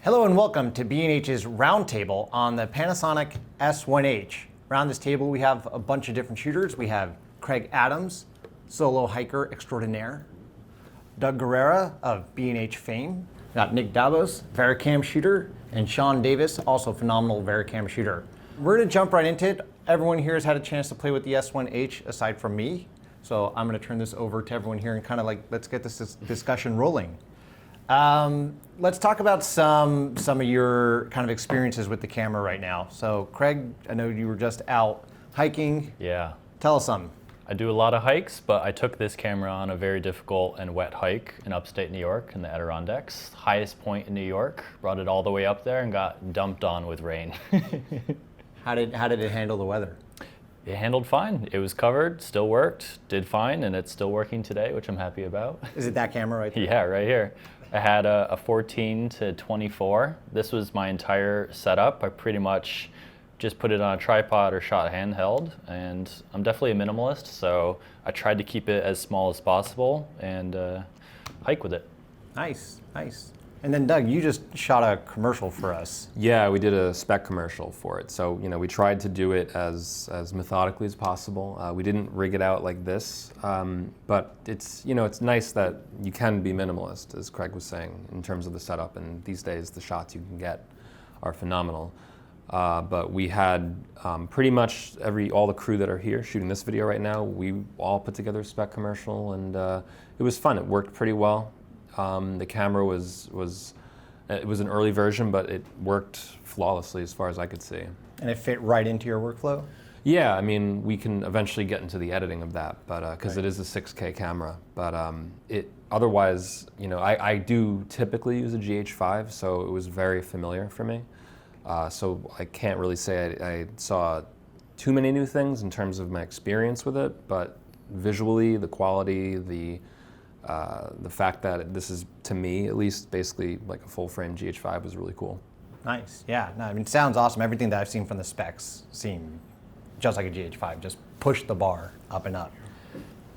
Hello and welcome to B&H's Roundtable on the Panasonic S1H. Around this table we have a bunch of different shooters. We have Craig Adams, solo hiker extraordinaire, Doug Guerrera of B&H fame, we got Nick Davos, Varicam shooter, and Sean Davis, also phenomenal Varicam shooter. We're gonna jump right into it. Everyone here has had a chance to play with the S1H aside from me. So I'm gonna turn this over to everyone here and kind of like, let's get this discussion rolling. Let's talk about some of your kind of experiences with the camera right now. So Craig, I know you were just out hiking. Yeah. Tell us something. I do a lot of hikes, but I took this camera on a very difficult and wet hike in upstate New York in the Adirondacks. Highest point in New York, brought it all the way up there and got dumped on with rain. How did it handle the weather? It handled fine. It was covered, still worked, did fine, and it's still working today, which I'm happy about. Is it that camera right there? Yeah, right here. I had a 14 to 24. This was my entire setup. I pretty much just put it on a tripod or shot handheld, and I'm definitely a minimalist, so I tried to keep it as small as possible and hike with it. Nice, nice. And then Doug, you just shot a commercial for us. Yeah, we did a spec commercial for it. So, we tried to do it as methodically as possible. We didn't rig it out like this, but it's nice that you can be minimalist, as Craig was saying, in terms of the setup. And these days, the shots you can get are phenomenal. But we had pretty much all the crew that are here shooting this video right now. We all put together a spec commercial, and it was fun. It worked pretty well. The camera was an early version, but it worked flawlessly as far as I could see. And it fit right into your workflow? Yeah, I mean, we can eventually get into the editing of that, but because it is a 6K camera. But otherwise, I do typically use a GH5, so it was very familiar for me. So I can't really say I saw too many new things in terms of my experience with it, but visually, the quality, the fact that this is, to me at least, basically like a full-frame GH5 was really cool. Nice, yeah. No, I mean, it sounds awesome. Everything that I've seen from the specs seem just like a GH5, just push the bar up and up.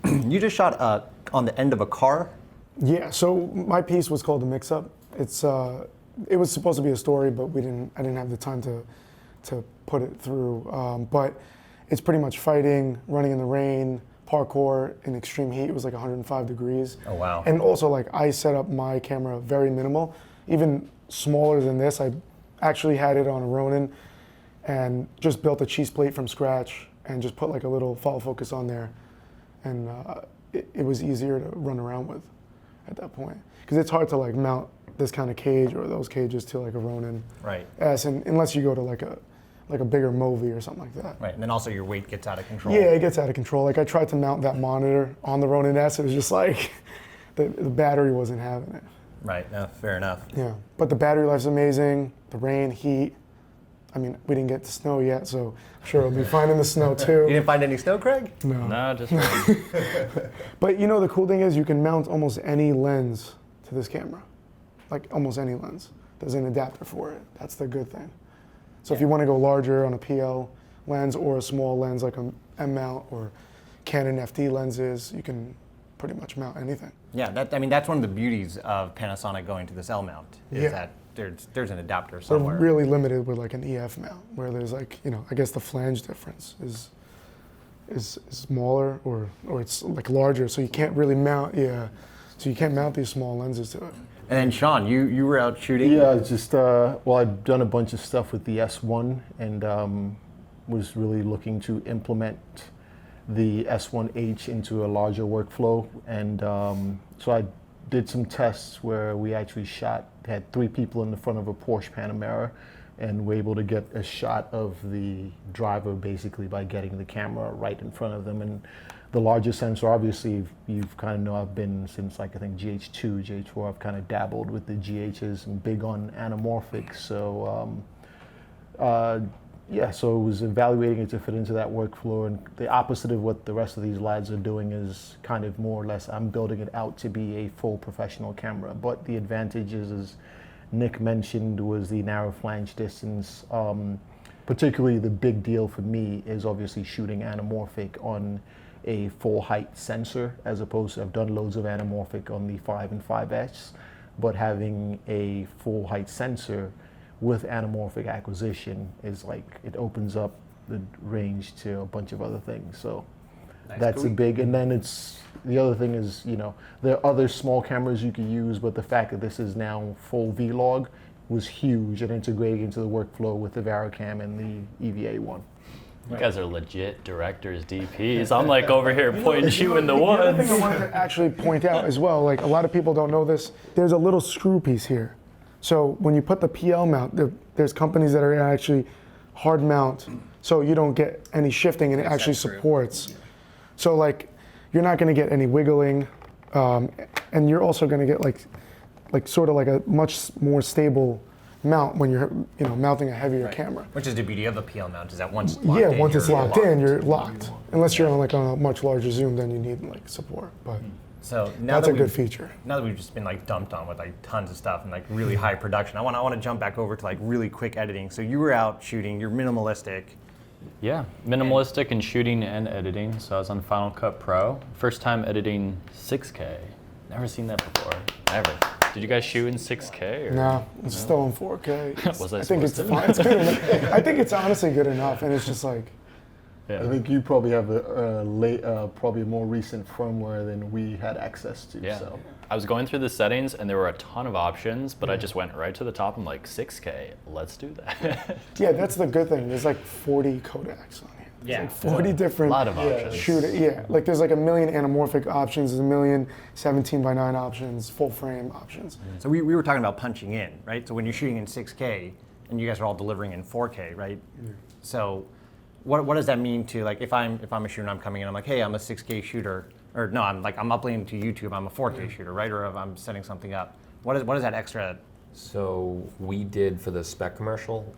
You just shot on the end of a car? Yeah, so my piece was called The Mix-Up. It was supposed to be a story, but I didn't have the time to put it through. But it's pretty much fighting, running in the rain, parkour in extreme heat. It was like 105 degrees. Oh, wow. And also, like, I set up my camera very minimal, even smaller than this. I actually had it on a Ronin and just built a cheese plate from scratch and just put like a little follow focus on there. And it was easier to run around with at that point. Because it's hard to like mount this kind of cage or those cages to like a Ronin. Right. S, and unless you go to like a bigger Movi or something like that. Right, and then also your weight gets out of control. Yeah, it gets out of control. Like I tried to mount that monitor on the Ronin S, it was just like, the battery wasn't having it. Right, no, fair enough. Yeah, but the battery life's amazing, the rain, heat. I mean, we didn't get to snow yet, so I'm sure it'll be fine in the snow too. You didn't find any snow, Craig? No. No, just rain. But the cool thing is you can mount almost any lens to this camera. Like almost any lens. There's an adapter for it. That's the good thing. So if you want to go larger on a PL lens or a small lens like an M mount or Canon FD lenses, you can pretty much mount anything. Yeah, that's one of the beauties of Panasonic going to this L mount is that there's an adapter somewhere. They're really limited with like an EF mount where there's like, I guess the flange difference is smaller or it's like larger, so you can't really mount, so you can't mount these small lenses to it. And then Sean, you were out shooting? Yeah, just, I've done a bunch of stuff with the S1 and was really looking to implement the S1H into a larger workflow. And so I did some tests where we actually had 3 people in the front of a Porsche Panamera and were able to get a shot of the driver basically by getting the camera right in front of them. And the larger sensor, obviously, you've kind of know I've been since like I think GH2, GH4, I've kind of dabbled with the GHs and big on Anamorphic. So so it was evaluating it to fit into that workflow. And the opposite of what the rest of these lads are doing is kind of more or less, I'm building it out to be a full professional camera. But the advantage is, as Nick mentioned, was the narrow flange distance. Particularly the big deal for me is obviously shooting anamorphic on a full height sensor, as opposed to, I've done loads of anamorphic on the 5 and 5S. but having a full height sensor with anamorphic acquisition is like, it opens up the range to a bunch of other things. So Nice. that's a big, and then the other thing is, there are other small cameras you could use, but the fact that this is now full vlog was huge and integrated into the workflow with the Varicam and the EVA one. You guys are legit directors, DPs. I'm like over here pointing you in the The other thing I woods. wanted to actually point out as well, like a lot of people don't know this, there's a little screw piece here. So when you put the PL mount, there's companies that are actually hard mount, so you don't get any shifting and it actually supports. So like, you're not gonna get any wiggling, and you're also gonna get like sort of like a much more stable mount when you're mounting a heavier camera. Which is the beauty of a PL mount, is that once it's locked in, Once it's you're locked in, you're locked. Unless you're on like on a much larger zoom, then you need like support. But So now that's that a good feature. Now that we've just been like dumped on with like tons of stuff and like really high production, I want to jump back over to like really quick editing. So you were out shooting, you're minimalistic. Yeah, minimalistic in shooting and editing. So I was on Final Cut Pro. First time editing 6K. Never seen that before. Never. Did you guys shoot in 6K? Or? No, it's still in 4K. Was I I think it's supposed to? fine. It's good enough. I think it's honestly good enough, and it's just like, Yeah. I think you probably have probably a more recent firmware than we had access to. Yeah. So. I was going through the settings and there were a ton of options, but I just went right to the top. I'm like, 6K, let's do that. yeah, that's the good thing. There's like 40 codecs on here. There's like 40 different A lot of options. like there's like a million anamorphic options, there's a million 17:9 options, full frame options. So we were talking about punching in, right? So when you're shooting in 6K and you guys are all delivering in 4K, right? So what does that mean to, like, if I'm a shooter and I'm coming in, I'm like, hey, I'm a 6K shooter, or no, I'm uploading to YouTube, I'm a 4K shooter, right? Or if I'm setting something up, what is that extra? So we did for the spec commercial,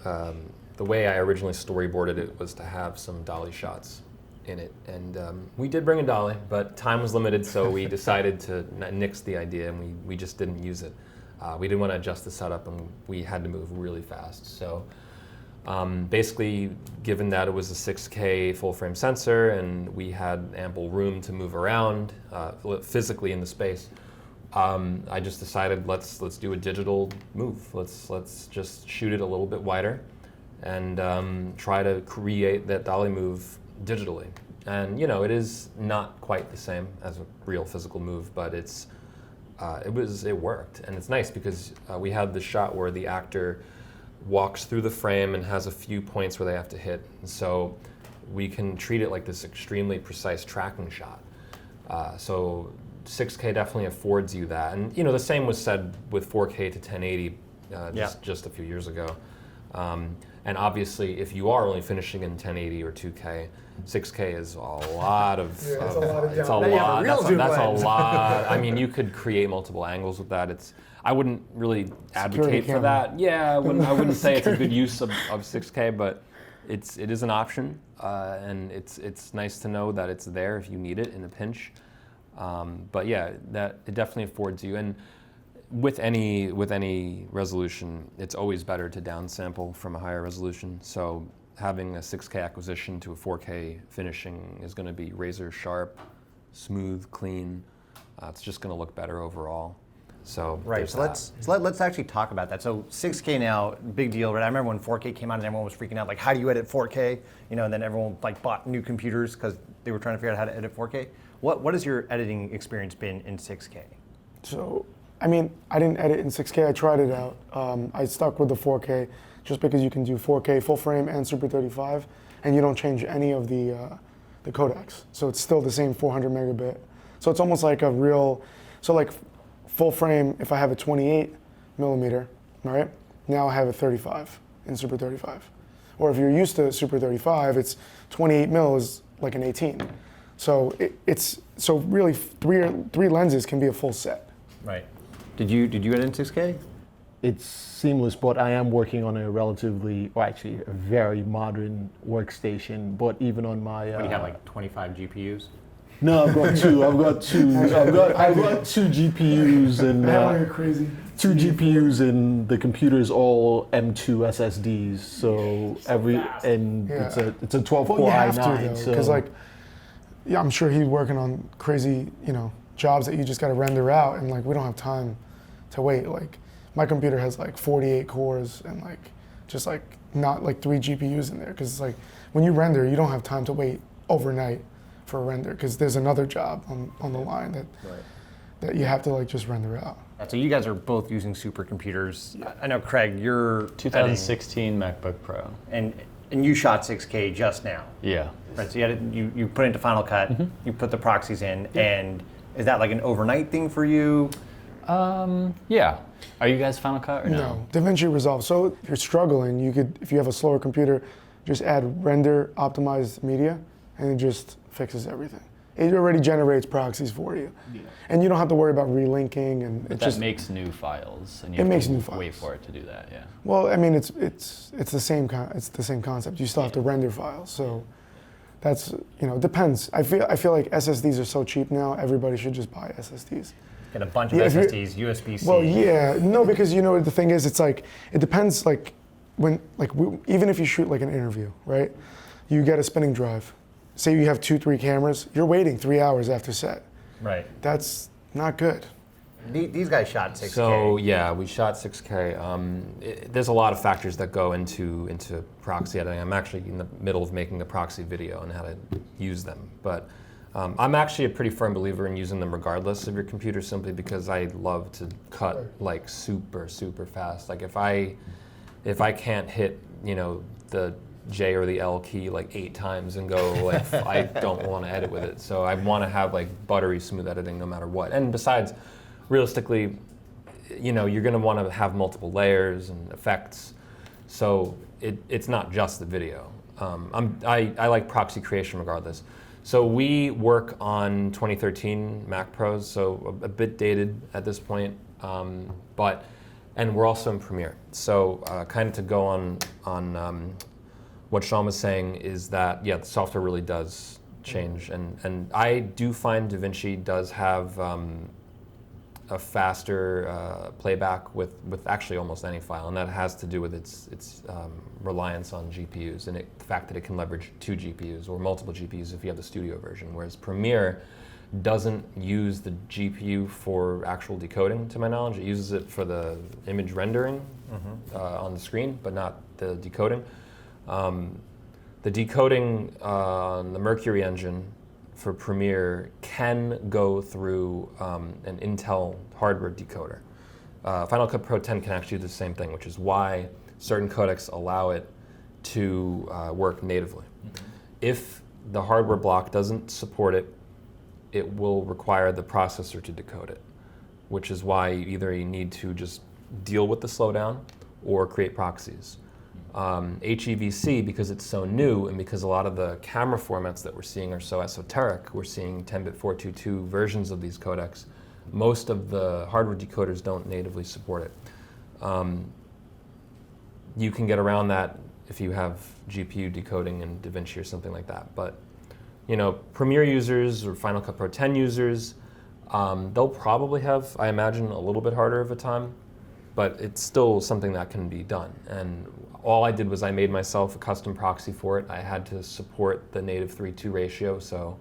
the way I originally storyboarded it was to have some dolly shots in it. And we did bring a dolly, but time was limited, so we decided to nix the idea and we just didn't use it. We didn't want to adjust the setup and we had to move really fast. So basically, given that it was a 6K full frame sensor and we had ample room to move around physically in the space, I just decided let's do a digital move. Let's just shoot it a little bit wider and try to create that dolly move digitally. And it is not quite the same as a real physical move, but it worked. And it's nice because we had the shot where the actor walks through the frame and has a few points where they have to hit. And so we can treat it like this extremely precise tracking shot. So 6K definitely affords you that. And the same was said with 4K to 1080 just a few years ago. And obviously, if you are only finishing in 1080 or 2K, 6K is a lot of. Yeah, it's a lot of It's a down- lot. real That's zoom a lens. lot. I mean, you could create multiple angles with that. I wouldn't really advocate for camera. that. Yeah, I wouldn't say it's a good use of 6K, but it is an option, and it's nice to know that it's there if you need it in a pinch. But yeah, that it definitely affords you. And with any resolution, it's always better to downsample from a higher resolution. So having a 6K acquisition to a 4K finishing is going to be razor sharp, smooth, clean. It's just going to look better overall. So Right. there's So that. let's actually talk about that. So 6K now, big deal, right? I remember when 4K came out and everyone was freaking out, like, how do you edit 4K? And then everyone like bought new computers because they were trying to figure out how to edit 4K. What has your editing experience been in 6K? So, I mean, I didn't edit in 6K, I tried it out. I stuck with the 4K just because you can do 4K full frame and Super 35 and you don't change any of the codecs. So it's still the same 400 megabit. So it's almost like like full frame, if I have a 28 millimeter, right? Now I have a 35 in Super 35. Or if you're used to Super 35, it's 28 mil is like an 18. So it's really three lenses can be a full set. Right. Did you edit in 6K? It's seamless, but I am working on a actually a very modern workstation. But even on my, What do you have, like 25 GPUs? no, I've got two. I've got two GPUs and crazy. two GPUs, and the computer is all M2 SSDs. So it's a 12 Well, core you have i9. to though, because I'm sure he's working on crazy, jobs that you just got to render out, and like we don't have time to wait. Like my computer has like 48 cores and like just like not like 3 GPUs in there, because it's like when you render, you don't have time to wait overnight for a render, because there's another job on the line that you have to like just render out. So you guys are both using supercomputers. I know, Craig, you're 2016 MacBook Pro. and you shot 6K just now. Yeah. Right, so you put it into Final Cut, you put the proxies in, and is that like an overnight thing for you? Yeah. Are you guys Final Cut or no? No, DaVinci Resolve. So if you're struggling, you could, if you have a slower computer, just add render optimized media, and it just fixes everything. It already generates proxies for you, and you don't have to worry about relinking. And But it that just makes new files, and you It have makes to new wait files. for it to do that. Yeah. well, I mean, it's the same it's the same concept. You still have to render files, so that's it depends. I feel like SSDs are so cheap now. Everybody should just buy SSDs. Get a bunch of Yeah, if you're- SSDs, USB-C. Well, yeah, no, because the thing is, it's like it depends. Like when even if you shoot like an interview, right? You get a spinning drive. Say you have 2-3 cameras, you're waiting 3 hours after set. Right. That's not good. These guys shot 6K. So yeah, we shot 6K. There's a lot of factors that go into proxy editing. I'm actually in the middle of making a proxy video on how to use them. But I'm actually a pretty firm believer in using them regardless of your computer, simply because I love to cut like super fast. Like if I can't hit the J or the L key like 8 times and go like I don't want to edit with it. So I want to have like buttery smooth editing no matter what. And besides, realistically, you're going to want to have multiple layers and effects. So it's not just the video. I like proxy creation regardless. So we work on 2013 Mac Pros, so a bit dated at this point, and we're also in Premiere. So kind of to go on what Sean was saying is that, the software really does change. And I do find DaVinci does have a faster playback with actually almost any file. And that has to do with its reliance on GPUs and the fact that it can leverage 2 GPUs or multiple GPUs if you have the studio version. Whereas Premiere doesn't use the GPU for actual decoding, to my knowledge. It uses it for the image rendering on the screen, but not the decoding. The decoding on the Mercury engine for Premiere can go through an Intel hardware decoder. Final Cut Pro 10 can actually do the same thing, which is why certain codecs allow it to work natively. If the hardware block doesn't support it, it will require the processor to decode it, which is why you need to just deal with the slowdown or create proxies. HEVC, because it's so new and because a lot of the camera formats that we're seeing are so esoteric, we're seeing 10-bit 422 versions of these codecs. Most of the hardware decoders don't natively support it. You can get around that if you have GPU decoding in DaVinci or something like that. But Premiere users or Final Cut Pro 10 users, they'll probably have, I imagine, a little bit harder of a time, but it's still something that can be done. And all I did was I made myself a custom proxy for it. I had to support the native 3:2 ratio, so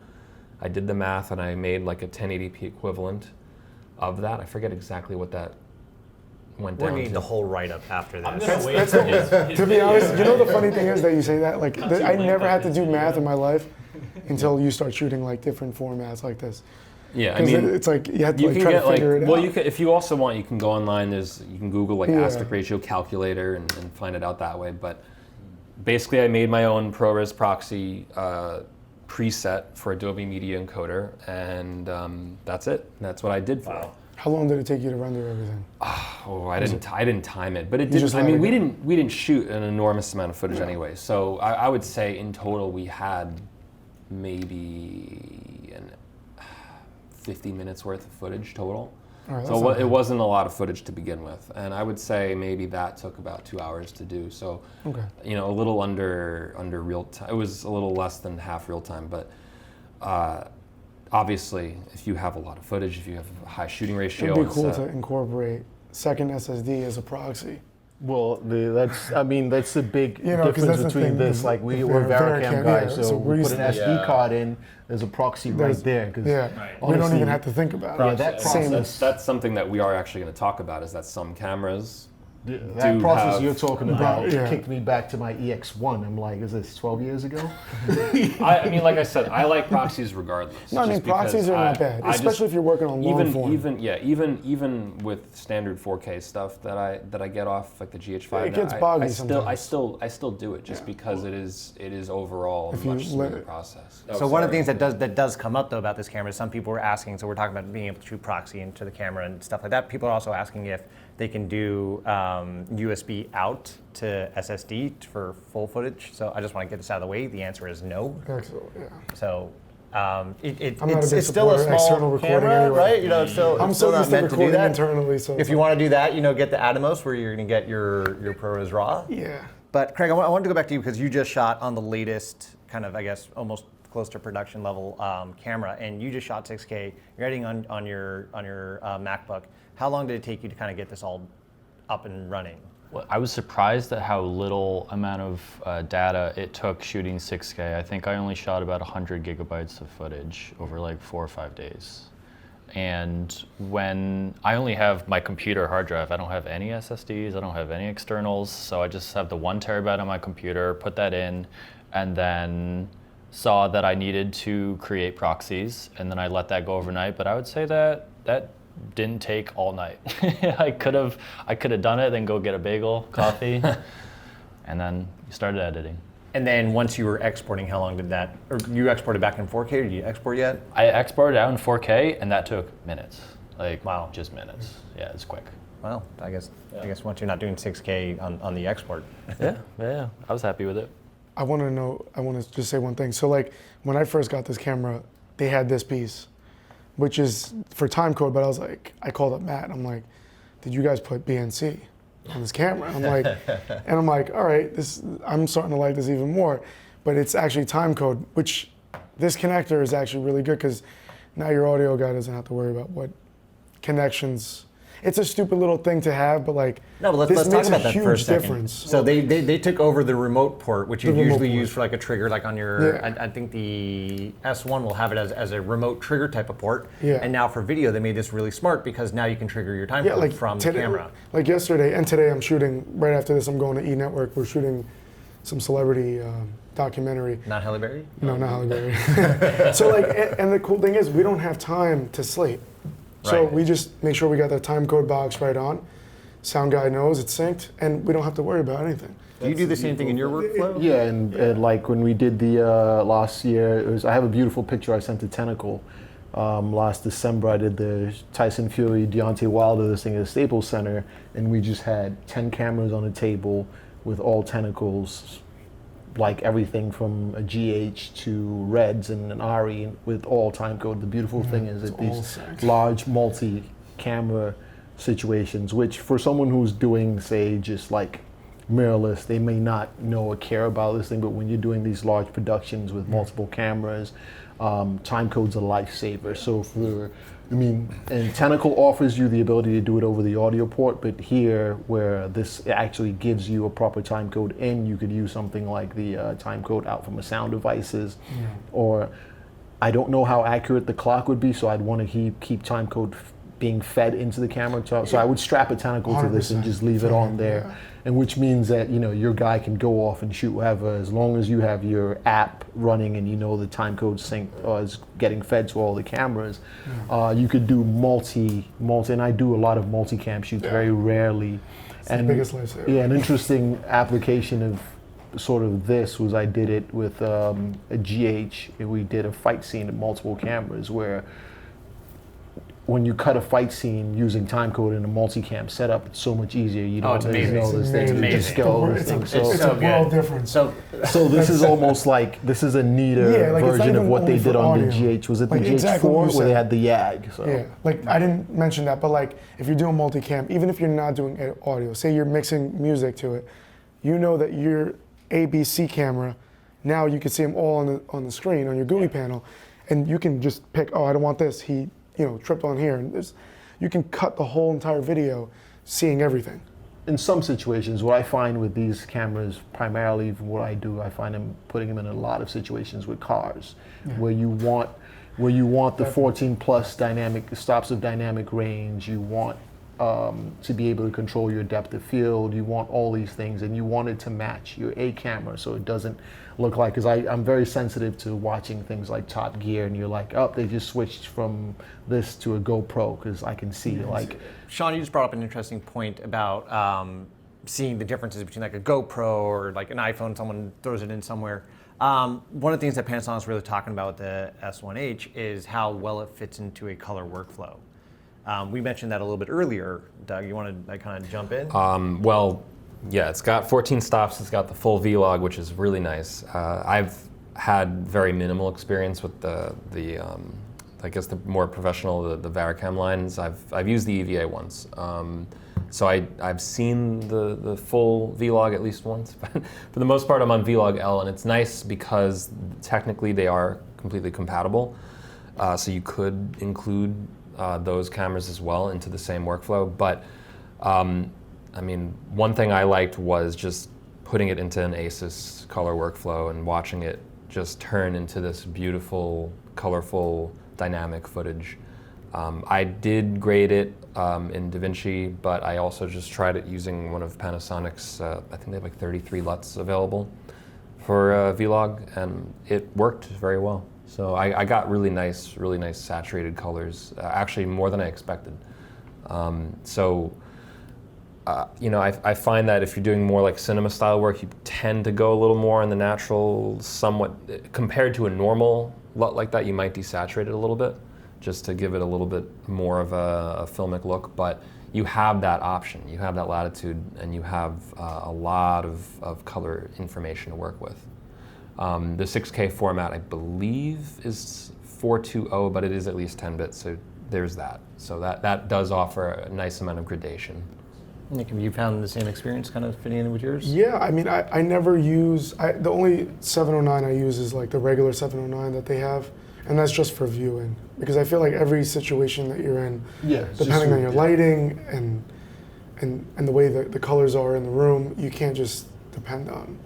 I did the math and I made like a 1080p equivalent of that. I forget exactly what that went We're down going to to. need the whole write-up after this. To be honest, the funny thing is that you say that. Like, I never had to do math in my life until you start shooting like different formats like this. Yeah, I 'Cause mean, it's like you have to you like can try get to figure it out. well, you can, if you also want, you can go online. You can Google like Yeah. aspect ratio calculator and find it out that way. But basically, I made my own ProRes proxy preset for Adobe Media Encoder, and that's it. That's what I did for it. How long did it take you to render everything? Oh, I didn't time it, but it You did. just I let mean, it we didn't shoot an enormous amount of footage anyway. So I would say in total we had maybe 50 minutes worth of footage total. All right, So that's not it bad. wasn't a lot of footage to begin with, and I would say maybe that took about 2 hours to do. So, Okay. a little under real time. It was a little less than half real time, but obviously, if you have a lot of footage, if you have a high shooting ratio, It'd be cool it's, to incorporate second SSD as a proxy. Well, that's the big You know, 'cause difference that's the between thing, this. the- Like the we're Vericam, Vericam yeah, guys, so so we we put an used to- SD card in. There's a proxy right there. 'Cause Yeah, we don't honestly, even have to think about Yeah, it. that Same process. That's something that we are actually going to talk about. Is that some cameras That do process have- you're talking about Yeah. kicked me back to my EX1. I'm like, is this 12 years ago? I mean, like I said, I like proxies regardless. No, I mean just because proxies are not bad, I just- especially if you're working on long form. even with standard 4K stuff that I get off like the GH5. It gets now, boggy I sometimes. still do it just because it is overall a If you much let smoother it- process. So one of the things that does come up though about this camera is some people were asking. So we're talking about being able to shoot proxy into the camera and stuff like that. People are also asking if they can do USB out to SSD for full footage. So I just want to get this out of the way. The answer is no. Excellent, yeah. So I'm not a it's big still a supporter of external small recording camera, anyway. right? You know, it's still I'm it's so still used not to meant to do recording that. internally, so If you want to do that, get the Atomos where you're going to get your ProRes RAW. yeah. But Craig, I wanted to go back to you because you just shot on the latest kind of, I guess, almost close to production level camera, and you just shot 6K. You're editing on your MacBook. How long did it take you to kind of get this all up and running? Well, I was surprised at how little amount of data it took shooting 6K. I think I only shot about 100 gigabytes of footage over like 4 or 5 days. And when I only have my computer hard drive, I don't have any SSDs, I don't have any externals, so I just have the 1 terabyte on my computer, put that in, and then saw that I needed to create proxies, and then I let that go overnight. But I would say that didn't take all night. I could have done it, then go get a bagel, coffee, and then started editing. And then once you were exporting, how long did that, or you exported back in 4K, or did you export yet? I exported out in 4K, and that took minutes. Like, Wow. just minutes. Yeah, it's quick. Well, I guess once you're not doing 6K on the export. Yeah, I was happy with it. I want to just say one thing. So like when I first got this camera, they had this piece, which is for Timecode, but I called up Matt. I'm like, did you guys put BNC on this camera? I'm like, and I'm like, all right, I'm starting to like this even more, but it's actually Timecode, which this connector is actually really good because now your audio guy doesn't have to worry about what connections. It's a stupid little thing to have, but like, No, but this let's makes talk about a that huge for a second. difference. So they took over the remote port, which you The remote usually port. use for like a trigger, like on your. Yeah. I think the S1 will have it as a remote trigger type of port. Yeah. And now for video, they made this really smart because now you can trigger your time Yeah, code like from today, the camera. Like yesterday and today, I'm shooting. Right after this, I'm going to E Network. We're shooting some celebrity documentary. Not Halle Berry? No, not Halle Berry. So like, and the cool thing is, we don't have time to slate. So Right. we just make sure we got the time code box right on. Sound guy knows it's synced, and we don't have to worry about anything. Do you do the same thing in your workflow? Yeah, and like when we did the last year, I have a beautiful picture I sent to Tentacle. Last December, I did the Tyson Fury, Deontay Wilder, this thing at the Staples Center, and we just had 10 cameras on a table with all tentacles, like everything from a GH to Reds and an Ari with all time code. The beautiful thing is that all these synced. large multi-camera situations, which for someone who's doing, say, just like mirrorless, they may not know or care about this thing, but when you're doing these large productions with multiple cameras, time code's a lifesaver. So and Tentacle offers you the ability to do it over the audio port, but here, where this actually gives you a proper time code in, you could use something like the time code out from a sound devices, or I don't know how accurate the clock would be, so I'd want to keep time code being fed into the camera. So I would strap a Tentacle to this and 100%. just leave it on there. And which means that your guy can go off and shoot whatever, as long as you have your app running and the time code sync is getting fed to all the cameras. You could do multi, and I do a lot of multicam shoots very rarely. It's the biggest lifesaver. Yeah, an interesting application of sort of this was I did it with a GH. We did a fight scene with multiple cameras where when you cut a fight scene using timecode in a multicam setup, it's so much easier. You don't it's amazing. know this thing. It's You amazing. just get all this It's thing. a So world good. difference. So this is almost like, this is a neater Yeah, like, it's not version of even what they only for did on the audio. GH. Was it the Like, exactly what GH4 you where they said. had the YAG? So. Yeah, like I didn't mention that, but like if you're doing multicam, even if you're not doing audio, say you're mixing music to it, you know that your ABC camera, now you can see them all on the screen on your GUI panel, and you can just pick, oh, I don't want this. He tripped on here, and you can cut the whole entire video, seeing everything. in some situations, what I find with these cameras, primarily from what I do, I find them putting them in a lot of situations with cars, where you want the 14 plus dynamic stops of dynamic range. You want to be able to control your depth of field. You want all these things, and you want it to match your A camera, so it doesn't look like. Because I'm very sensitive to watching things like Top Gear, and you're like, oh, they just switched from this to a GoPro, because I can see like. Sean, you just brought up an interesting point about seeing the differences between like a GoPro or like an iPhone. Someone throws it in somewhere. One of the things that Panasonic's really talking about with the S1H is how well it fits into a color workflow. We mentioned that a little bit earlier. Doug, you want to kind of jump in? Well, yeah, it's got 14 stops. It's got the full vlog, which is really nice. I've had very minimal experience with the I guess the more professional, the Varicam lines. I've used the EVA once. So I've seen the full vlog at least once, but for the most part I'm on vlog L, and it's nice because technically they are completely compatible. So you could include those cameras as well into the same workflow. But I mean, one thing I liked was just putting it into an ASUS color workflow and watching it just turn into this beautiful, colorful, dynamic footage. I did grade it in DaVinci, but I also just tried it using one of Panasonic's, I think they have like 33 LUTs available for vlog, and it worked very well. So I got really nice saturated colors, actually more than I expected. You know, I find that if you're doing more like cinema style work, you tend to go a little more in the natural, somewhat, compared to a normal LUT like that, you might desaturate it a little bit, just to give it a little bit more of a filmic look. But you have that option, you have that latitude, and you have a lot of color information to work with. The 6K format, I believe, is 420, but it is at least 10 bits, so there's that. So that does offer a nice amount of gradation. Nick, have you found the same experience kind of fitting in with yours? Yeah, I mean, I never use, the only 709 I use is like the regular 709 that they have, and that's just for viewing. Because I feel like every situation that you're in, depending on your lighting and the way the colors are in the room, you can't just depend on,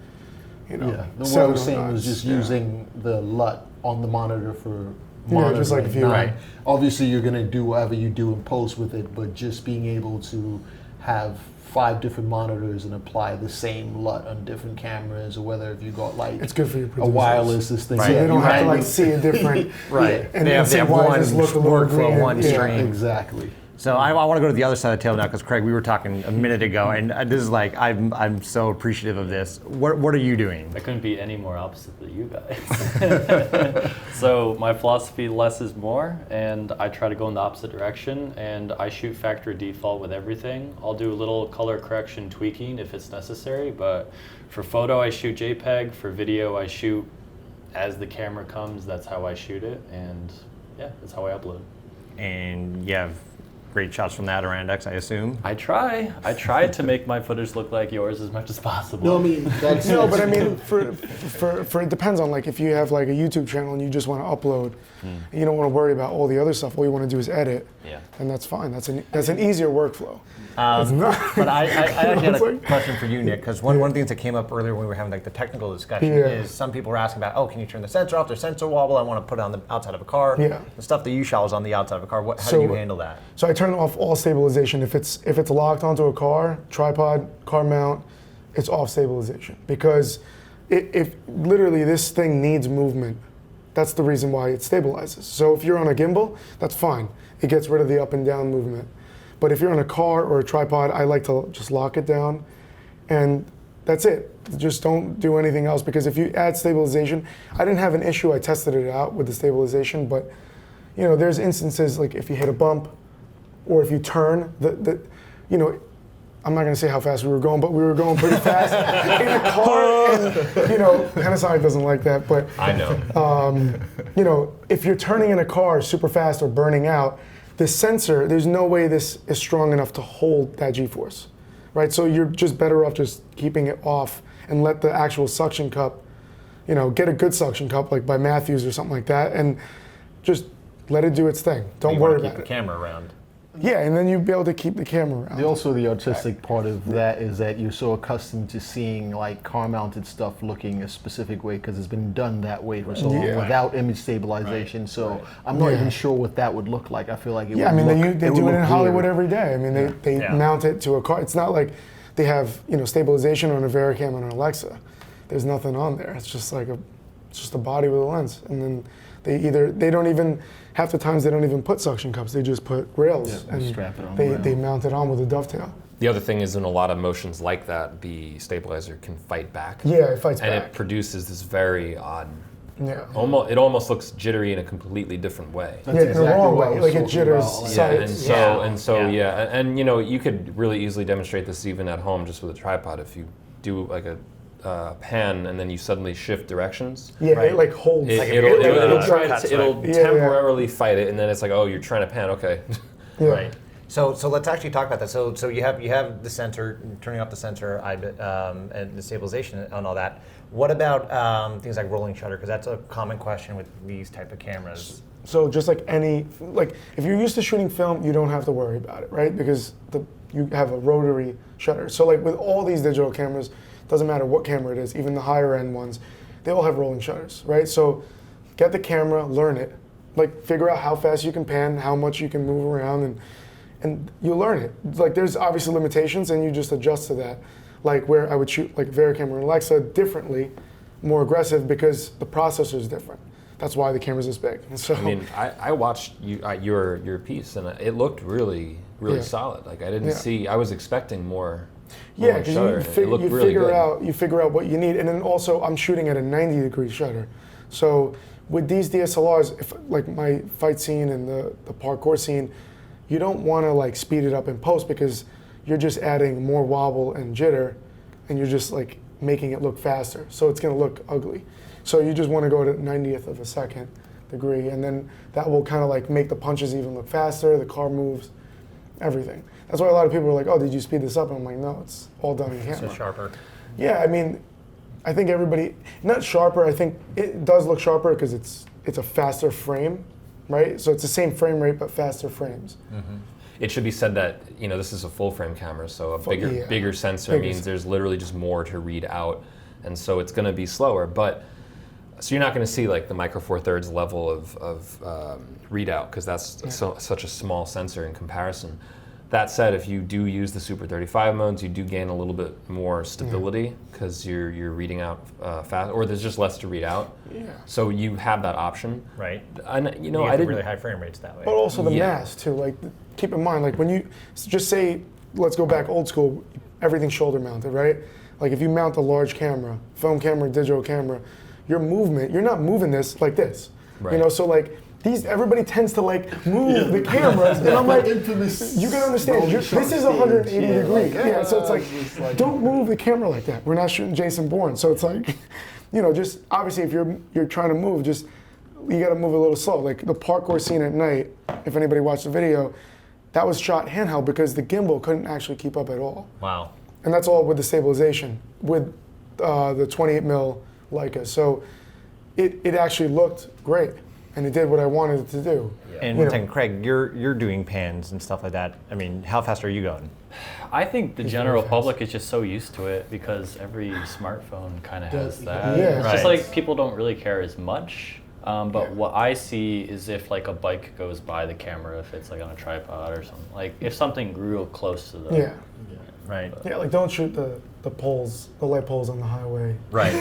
you know. Yeah, what I was saying was just using the LUT on the monitor for monitoring. Just like viewing. Right. Obviously, you're going to do whatever you do in post with it, but just being able to have 5 different monitors and apply the same LUT on different cameras, or whether if you got like it's good for your producers. a wireless this thing. So they don't have to like see a different Right. and they have why one does this look a little workflow, green? one Yeah. stream. Exactly. So I want to go to the other side of the table now, because Craig, we were talking a minute ago, and this is like, I'm so appreciative of this. What are you doing? I couldn't be any more opposite than you guys. So my philosophy, less is more, and I try to go in the opposite direction, and I shoot factory default with everything. I'll do a little color correction tweaking if it's necessary, but for photo I shoot JPEG, for video I shoot as the camera comes. That's how I shoot it, and yeah, that's how I upload. And you have great shots from that around X, I assume. I try to make my footage look like yours as much as possible. No, I mean that's No, but I mean, for it depends on, like, if you have like a YouTube channel and you just want to upload, and you don't want to worry about all the other stuff. All you want to do is edit. Yeah. And that's fine. That's an easier workflow. But I actually had It's a like- question for you, Nick, because one of the things that came up earlier when we were having like the technical discussion is some people were asking about, oh, can you turn the sensor off? There's sensor wobble. I want to put it on the outside of a car. Yeah. The stuff that you shot was on the outside of a car. How do you handle that? So I turn off all stabilization. If it's locked onto a car, tripod, car mount, it's off stabilization, because if literally this thing needs movement. That's the reason why it stabilizes. So if you're on a gimbal, that's fine. It gets rid of the up and down movement. But if you're on a car or a tripod, I like to just lock it down, and that's it. Just don't do anything else, because if you add stabilization, I didn't have an issue. I tested it out with the stabilization, but you know, there's instances like if you hit a bump, or if you turn, you know, I'm not going to say how fast we were going, but we were going pretty fast in a car, and you know, Panasonic doesn't like that, but I know. you know, if you're turning in a car super fast or burning out, the sensor, there's no way this is strong enough to hold that G-force, right? So you're just better off just keeping it off and let the actual suction cup, you know, get a good suction cup like by Matthews or something like that, and just let it do its thing. Don't worry about Keep the it. camera around. Yeah, and then you'd be able to keep the camera around. Also, the artistic part of that is that you're so accustomed to seeing like car-mounted stuff looking a specific way because it's been done that way for so long without image stabilization. So I'm not even sure what that would look like. I feel like it would I mean, look, they would do it look in Hollywood weird. every day. I mean, they mount it to a car. It's not like they have stabilization on a Vericam and an Alexa. There's nothing on there. It's just like just a body with a lens, and then they don't even half the times they don't even put suction cups. They just put rails and strap it on they mount it on with a dovetail. The other thing is in a lot of motions like that, the stabilizer can fight back. Yeah, it fights and back. it produces this very odd. Yeah. It almost looks jittery in a completely different way. That's in the exactly wrong what I way, was like it talking jitters. about. And you could really easily demonstrate this even at home just with a tripod. If you do like a pan and then you suddenly shift directions. Yeah, it like holds. It'll Yeah, temporarily fight it, and then it's like, oh, you're trying to pan, okay. Yeah. Right. So let's actually talk about that. So you have the sensor, turning off the sensor, and the stabilization and all that. What about things like rolling shutter? Because that's a common question with these type of cameras. So just like if you're used to shooting film, you don't have to worry about it, right? Because you have a rotary shutter. So like with all these digital cameras, doesn't matter what camera it is, even the higher end ones, they all have rolling shutters, right? So get the camera, learn it, like figure out how fast you can pan, how much you can move around, and you learn it. Like there's obviously limitations and you just adjust to that. Like where I would shoot like Vericam and Alexa differently, more aggressive because the processor is different. That's why the camera's this big. So I mean, I watched your piece and it looked really solid. Like I didn't see, I was expecting more. Yeah, because you figure out what you need, and then also I'm shooting at a 90-degree shutter. So with these DSLRs, if like my fight scene and the parkour scene, you don't want to like speed it up in post because you're just adding more wobble and jitter, and you're just like making it look faster. So it's going to look ugly. So you just want to go to 90th of a second degree, and then that will kind of like make the punches even look faster. The car moves, everything. That's why a lot of people are like, oh, did you speed this up? And I'm like, no, it's all done in camera. So sharper. Yeah, I mean, I think everybody, not sharper, I think it does look sharper because it's a faster frame, right? So it's the same frame rate, but faster frames. Mm-hmm. It should be said that, this is a full frame camera, so a bigger sensor means there's literally just more to read out, and so it's gonna be slower, so you're not gonna see like the micro four thirds level of readout, because that's such a small sensor in comparison. That said, if you do use the Super 35 modes, you do gain a little bit more stability because you're reading out fast, or there's just less to read out. Yeah. So you have that option. Right. And You get really high frame rates that way. But also the mass too. Like, keep in mind, like when you just say, let's go back old school, everything's shoulder mounted, right? Like if you mount a large camera, film camera, digital camera, your movement, you're not moving this like this. Right. So like everybody tends to like move the cameras, and I'm like, you can understand, this is 180 degrees. So it's like, don't move the camera like that. We're not shooting Jason Bourne. So it's like, just obviously if you're trying to move, just you got to move a little slow. Like the parkour scene at night, if anybody watched the video, that was shot handheld because the gimbal couldn't actually keep up at all. Wow. And that's all with the stabilization, with the 28mm Leica. So it actually looked great, and it did what I wanted it to do. And one thing, Craig, you're doing pans and stuff like that. I mean, how fast are you going? I think the general public is just so used to it because every smartphone kind of has that. Yeah. It's just like people don't really care as much. But what I see is if like a bike goes by the camera, if it's like on a tripod or something, like if something real close to the Right. Yeah, like don't shoot the poles, the light poles on the highway. Right.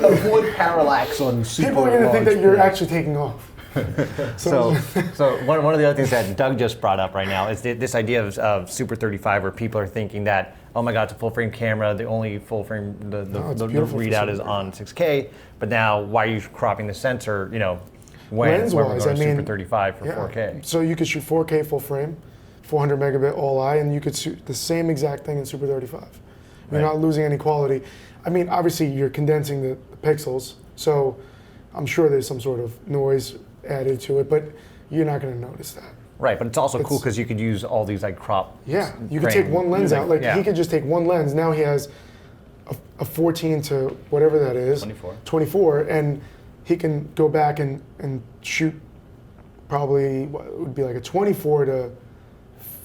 Avoid parallax on super People are going to think large that you're planes. actually taking off. So one of the other things that Doug just brought up right now is this idea of Super 35, where people are thinking that, oh my God, it's a full frame camera. The only full frame, the readout is on 6K. But now, why are you cropping the sensor? When we're going to Super 35 for 4K. So you could shoot 4K full frame, 400 megabit all eye, and you could shoot the same exact thing in Super 35. You're not losing any quality. I mean, obviously you're condensing the pixels, so I'm sure there's some sort of noise added to it, but you're not going to notice that. Right, but it's also cool because you could use all these like crop. Yeah, you could take one lens out. Like he could just take one lens. Now he has a 14 to whatever that is, 24, and he can go back and shoot probably what would be like a 24 to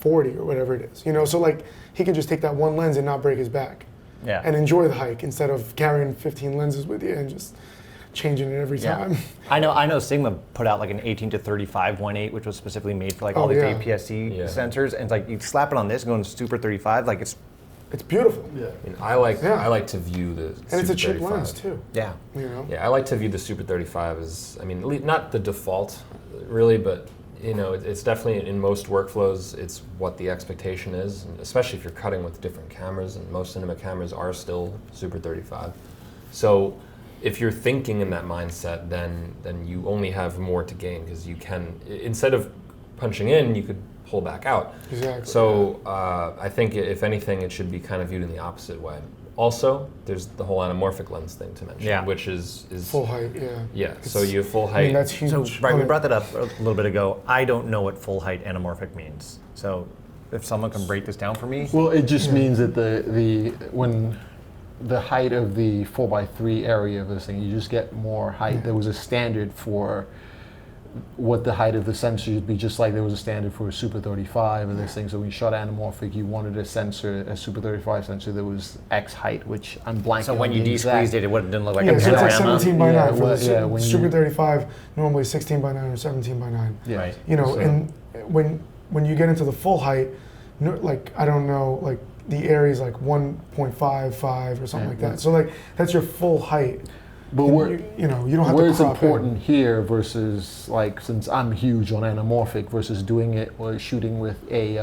40 or whatever it is. You know, so like he can just take that one lens and not break his back. Yeah. And enjoy the hike instead of carrying 15 lenses with you and just changing it every time. I know Sigma put out like an 18 to 35 1.8, which was specifically made for like all Oh, these yeah. APS-C Yeah. sensors, and it's like you slap it on this, going super 35, like it's It's beautiful. Yeah. I mean, I like Yeah. I like to view the And it's a Super cheap 35. lens too. yeah. You know? Yeah, I like to view the Super 35 as, I mean, not the default, really, but you know, it's definitely in most workflows, it's what the expectation is, and especially if you're cutting with different cameras, and most cinema cameras are still Super 35. So if you're thinking in that mindset, then you only have more to gain, because you can, instead of punching in, you could pull back out. Exactly. So I think if anything, it should be kind of viewed in the opposite way. Also, there's the whole anamorphic lens thing to mention, Yeah. which is Full height, yeah. yeah. So It's- you have full I height. mean, that's huge. So, right, we brought that up a little bit ago. I don't know what full height anamorphic means. So, if someone can break this down for me. Well, it just means that when the height of the 4x3 area of this thing, you just get more height. There was a standard for what the height of the sensor would be, just like there was a standard for a Super 35 and this thing. So when you shot anamorphic, you wanted a sensor, a Super 35 sensor that was X height, which I'm blanking. So when on you the de-squeezed exact- it didn't look like Yeah, a so it's like panorama. 17 by 9 Yeah, for the well, yeah, when Super you- 35, normally 16 by 9 or 17 by 9. Yeah. Right. You know, So- and when you get into the full height, like I don't know, like the area is like 1.55 or something like that. So like that's your full height. But And we're, you know, you don't have where to it's crop in. important here versus like, since I'm huge on anamorphic versus doing it or shooting with a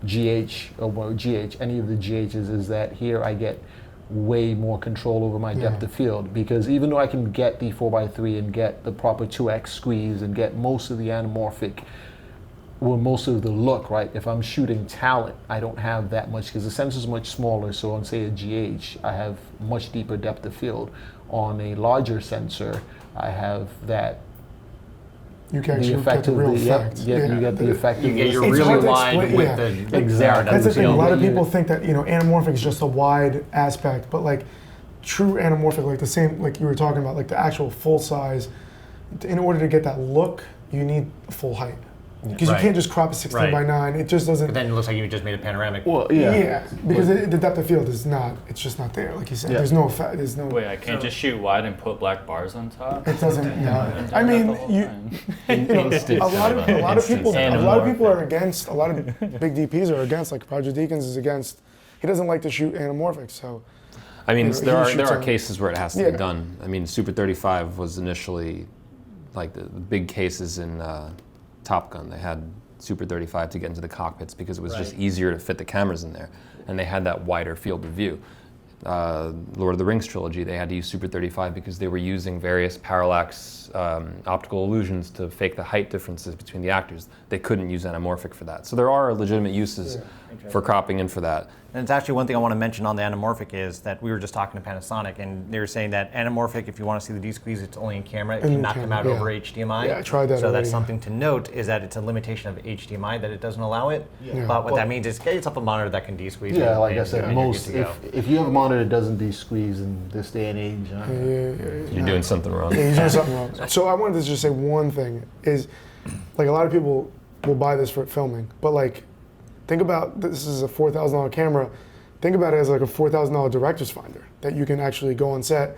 GH or GH, any of the GHs, is that here I get way more control over my depth Yeah. of field, because even though I can get the 4x3 and get the proper 2x squeeze and get most of the anamorphic, well, most of the look, right? If I'm shooting talent, I don't have that much because the sensor's much smaller. So on, say, a GH, I have much deeper depth of field. On a larger sensor, I have that You can the actually effect get the of real the effect. you get the effect You of get the- your It's really hard to wide explain, with yeah. the Exactly. That's the thing. A field. lot of Yeah. people think that anamorphic is just a wide aspect, but like true anamorphic, like the same, like you were talking about, like the actual full size. In order to get that look, you need a full height because Right. you can't just crop a 16 Right. by 9. It just doesn't. But then it looks like you just made a panoramic. Well, Yeah, because the depth of field is not. It's just not there. Like you said, Yeah. there's no effect. There's no. Wait, I can't just shoot wide and put black bars on top? It doesn't. No. I've done I that mean, the whole you. time. You know, Instant a lot of people, a lot of people Anamorphic. are against. A lot of big DPs are against. Like Roger Deakins is against. He doesn't like to shoot anamorphic. So I mean, You know, there he are shoots on- cases where it has to Yeah. be done. I mean, Super 35 was initially like the big cases in Top Gun. They had Super 35 to get into the cockpits because it was just Right. easier to fit the cameras in there, and they had that wider field of view. Lord of the Rings trilogy, they had to use Super 35 because they were using various parallax optical illusions to fake the height differences between the actors. They couldn't use anamorphic for that. So there are legitimate uses for cropping in for that. And it's actually one thing I want to mention on the anamorphic is that we were just talking to Panasonic, and they were saying that anamorphic, if you want to see the D-squeeze, it's only in camera. It In cannot come camera, out yeah. over HDMI. Yeah, I tried that So already. that's something to note, is that it's a limitation of HDMI that it doesn't allow it. Yeah. But what that means is get yourself a monitor that can D-squeeze. Yeah, and- like I and said, you're most good to go. if you have a monitor that doesn't de-squeeze in this day and age, You're doing something wrong. Yeah, he's doing something wrong. So I wanted to just say one thing is, like a lot of people will buy this for filming, but like, think about this is a $4,000 camera. Think about it as like a $4,000 director's finder that you can actually go on set,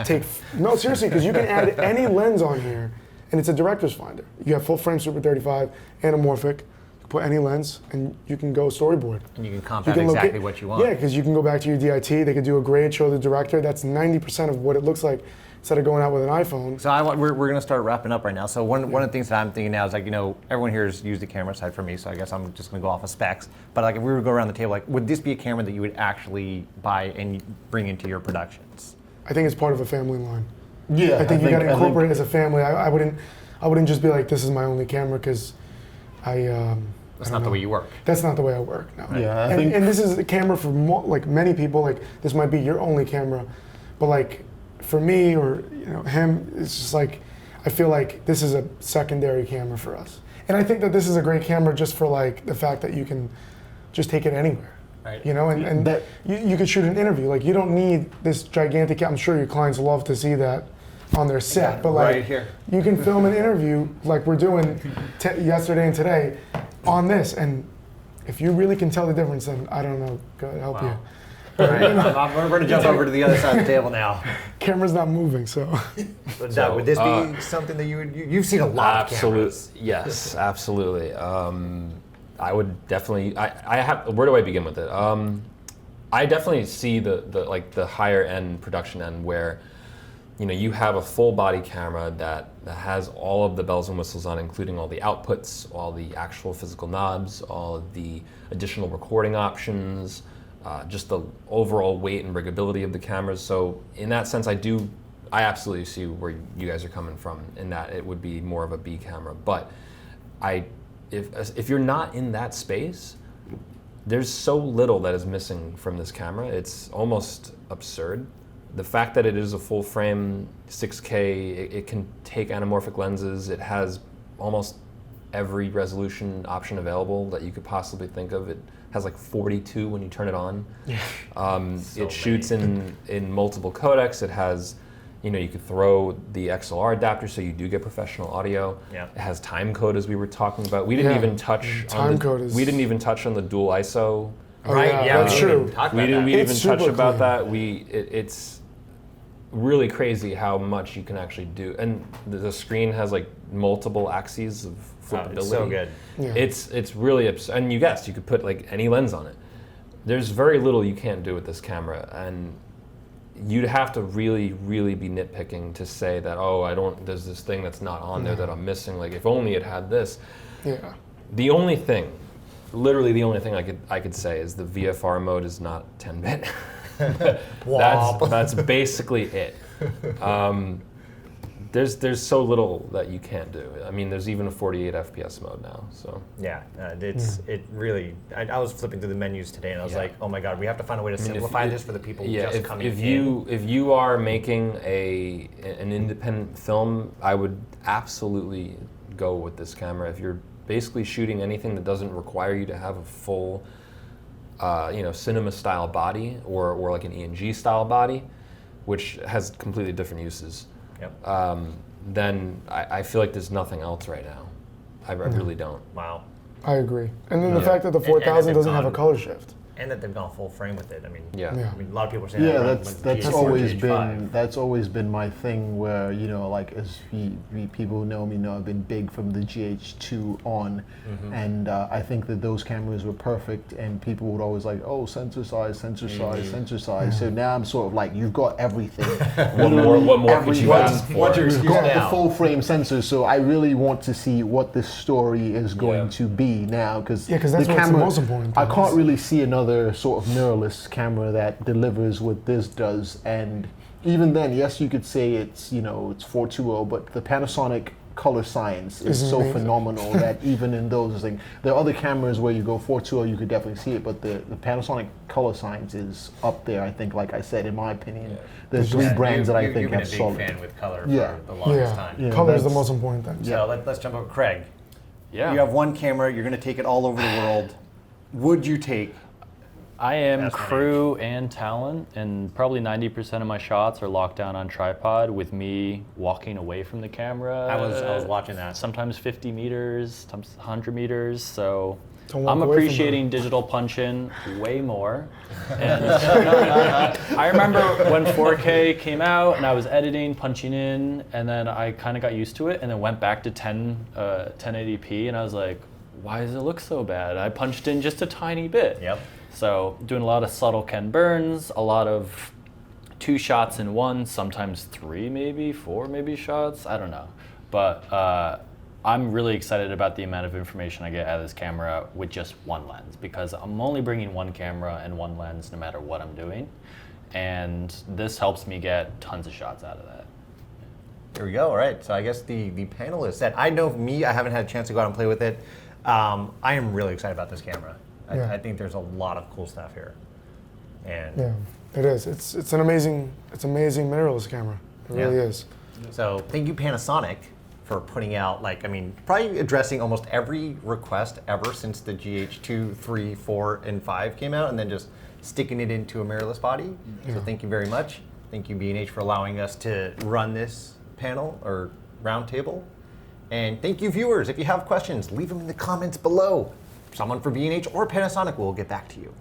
take. No, seriously, because you can add any lens on here, and it's a director's finder. You have full frame Super 35, anamorphic. You put any lens, and you can go storyboard. And you can You compound can exactly locate- what you want. Yeah, because you can go back to your DIT. They could do a grade, show the director. That's 90% of what it looks like instead of going out with an iPhone. So we're going to start wrapping up right now. So one of the things that I'm thinking now is like, everyone here has used the camera aside from me, so I guess I'm just going to go off of specs. But like if we were to go around the table, like would this be a camera that you would actually buy and bring into your productions? I think it's part of a family line. yeah, I think you got to incorporate it as a family. I wouldn't just be like, this is my only camera because That's not the way you work. that's not the way I work. No. Yeah, I and, think- and this is a camera for like many people. Like this might be your only camera, but like for me or him, it's just like I feel like this is a secondary camera for us. And I think that this is a great camera just for like the fact that you can just take it anywhere. Right. And That- you could shoot an interview. Like you don't need this gigantic. I'm sure your clients love to see that. on their set, but right like here. you can film an interview like we're doing yesterday and today on this, and if you really can tell the difference, then I don't know, God help you. All right, we're going to jump over to the other side of the table now. Camera's not moving, so. Would this be something that you've seen a lot of cameras? Yes, absolutely. I would definitely. I have. Where do I begin with it? I definitely see the higher end production end where, you have a full body camera that has all of the bells and whistles on, including all the outputs, all the actual physical knobs, all of the additional recording options. Just the overall weight and riggability of the cameras. So in that sense, I absolutely see where you guys are coming from in that it would be more of a B camera. But if you're not in that space, there's so little that is missing from this camera. It's almost absurd. The fact that it is a full frame 6K, it can take anamorphic lenses. It has almost every resolution option available that you could possibly think of. It has like 42 when you turn it on. It shoots in multiple codecs. It has, you could throw the XLR adapter so you do get professional audio. Yeah. It has timecode, as we were talking about. We didn't even touch on we didn't even touch on the dual ISO. Right, yeah, that's true. We didn't even touch about clean. that. It's really crazy how much you can actually do, and the screen has like multiple axes of flippability. It's so good. Yeah. It's really and you could put like any lens on it. There's very little you can't do with this camera, and you'd have to really be nitpicking to say that there's this thing that's not on there that I'm missing. Like if only it had this. Yeah. The only thing, literally the only thing I could say is the VFR mode is not 10-bit. That's basically it. There's so little that you can't do. I mean, there's even a 48 FPS mode now. So yeah, it really. I was flipping through the menus today, and I was like, oh my god, we have to find a way to simplify this for the people just coming in. If you are making an independent film, I would absolutely go with this camera. If you're basically shooting anything that doesn't require you to have a full cinema style body or like an ENG style body, which has completely different uses. Yep. Then I feel like there's nothing else right now. I really don't. Wow. I agree. And then the fact that the 4000 doesn't have a color shift. And that they've gone full frame with it. I mean, Yeah. I mean, a lot of people are saying Yeah, that that's GH4, always GH5. that's always been my thing. Where like as people who know me know, I've been big from the GH2 on, and I think that those cameras were perfect. And people would always like, oh, sensor size, sensor size, sensor size. So now I'm sort of like, you've got everything. What more could you ask for? What's your You've excuse got now? the full frame sensor, so I really want to see what this story is going Yeah. to be now, because Yeah, 'cause that's what's the most important I thing. can't really see another sort of mirrorless camera that delivers what this does. And even then, yes, you could say it's it's 420, but the Panasonic color science is Isn't so amazing. phenomenal that even in those things, there are other cameras where you go 420, you could definitely see it, but the Panasonic color science is up there. I think, like I said, in my opinion, there's three brands that I think you've been have a big solid. fan with color Yeah. for the longest time. Yeah. Color is the that's- most important thing. So let's jump over. Craig, Yeah. you have one camera. You're going to take it all over the world. Would you take? I am S1H. crew and talent, and probably 90% of my shots are locked down on tripod with me walking away from the camera. I was watching that. Sometimes 50 meters, sometimes 100 meters. So Don't walk I'm away from appreciating digital punch-in way more. And I remember when 4K came out and I was editing, punching in, and then I kind of got used to it, and then went back to 1080p, and I was like, why does it look so bad? I punched in just a tiny bit. Yep. So doing a lot of subtle Ken Burns, a lot of 2 shots in one, sometimes 3 maybe, 4 maybe shots, I don't know. But I'm really excited about the amount of information I get out of this camera with just one lens, because I'm only bringing one camera and one lens no matter what I'm doing. And this helps me get tons of shots out of that. There we go. All right. So I guess the panelists said, I know me, I haven't had a chance to go out and play with it. I am really excited about this camera. Yeah. I think there's a lot of cool stuff here. And Yeah, it is. It's an amazing mirrorless camera. It really is. so thank you, Panasonic, for putting out, probably addressing almost every request ever since the GH2, 3, 4, and 5 came out, and then just sticking it into a mirrorless body. So thank you very much. Thank you, B&H, for allowing us to run this panel or roundtable. And thank you, viewers. If you have questions, leave them in the comments below. Someone from B&H or Panasonic will get back to you.